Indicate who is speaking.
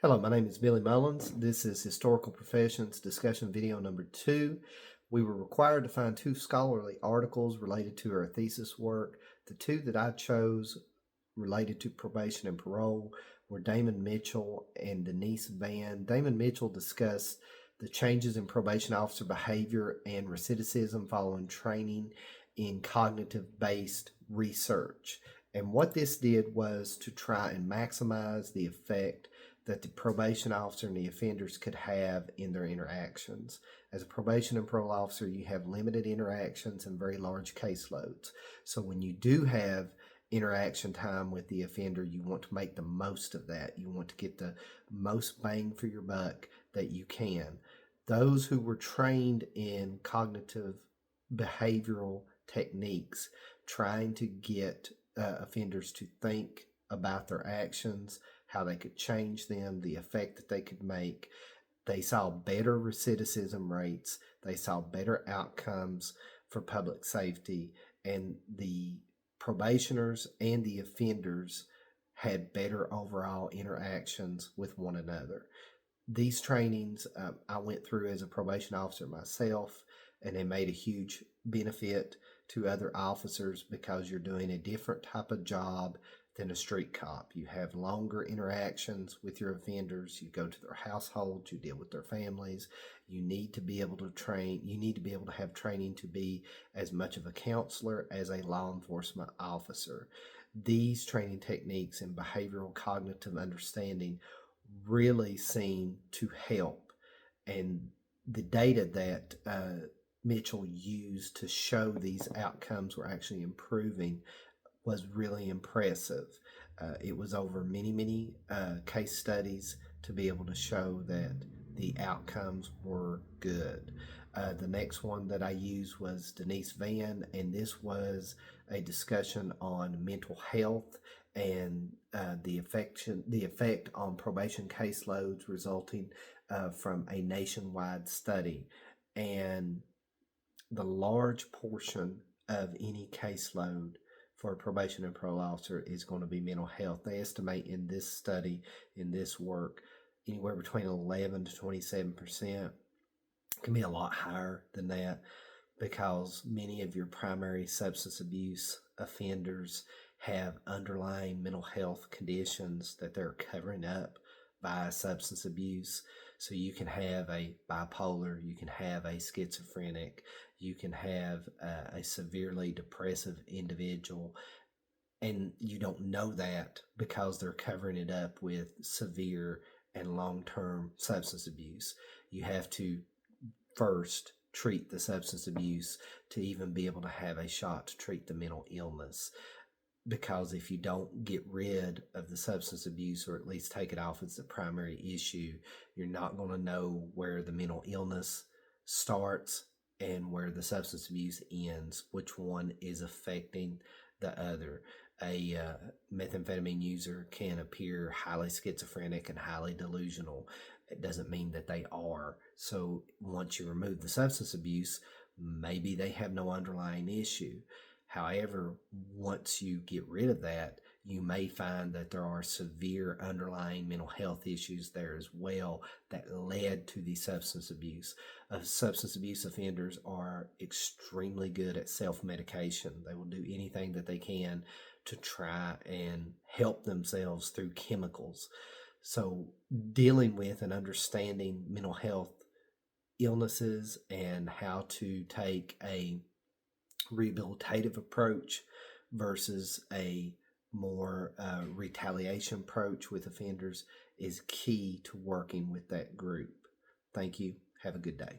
Speaker 1: Hello, my name is Billy Mullins. This is Historical Professions discussion video number 2. We were required to find 2 scholarly articles related to our thesis work. The 2 that I chose related to probation and parole were Damon Mitchell and Denise Van. Damon Mitchell discussed the changes in probation officer behavior and recidivism following training in cognitive-based research. And what this did was to try and maximize the effect that the probation officer and the offenders could have in their interactions. As a probation and parole officer, you have limited interactions and very large caseloads. So when you do have interaction time with the offender, you want to make the most of that. You want to get the most bang for your buck that you can. Those who were trained in cognitive behavioral techniques, trying to get offenders to think about their actions, how they could change them, the effect that they could make. They saw better recidivism rates. They saw better outcomes for public safety, and the probationers and the offenders had better overall interactions with one another. These trainings I went through as a probation officer myself, and they made a huge benefit to other officers because you're doing a different type of job than a street cop. You have longer interactions with your offenders. You go to their households, you deal with their families. You need to be able to train. You need to be able to have training to be as much of a counselor as a law enforcement officer. These training techniques and behavioral cognitive understanding really seem to help. And the data that Mitchell used to show these outcomes were actually improving was really impressive. It was over many case studies to be able to show that the outcomes were good. The next one that I used was Denise Van, and this was a discussion on mental health and the effect on probation caseloads resulting from a nationwide study. And the large portion of any caseload for a probation and parole officer is going to be mental health. They estimate in this study, in this work, anywhere between 11 to 27%. It can be a lot higher than that because many of your primary substance abuse offenders have underlying mental health conditions that they're covering up by substance abuse. So you can have a bipolar, you can have a schizophrenic, you can have a severely depressive individual, and you don't know that because they're covering it up with severe and long-term substance abuse. You have to first treat the substance abuse to even be able to have a shot to treat the mental illness. Because if you don't get rid of the substance abuse, or at least take it off as the primary issue, you're not going to know where the mental illness starts and where the substance abuse ends, which one is affecting the other. A methamphetamine user can appear highly schizophrenic and highly delusional. It doesn't mean that they are. So once you remove the substance abuse, maybe they have no underlying issue. However, once you get rid of that, you may find that there are severe underlying mental health issues there as well that led to the substance abuse. Substance abuse offenders are extremely good at self-medication. They will do anything that they can to try and help themselves through chemicals. So dealing with and understanding mental health illnesses and how to take a rehabilitative approach versus a more retaliation approach with offenders is key to working with that group. Thank you. Have a good day.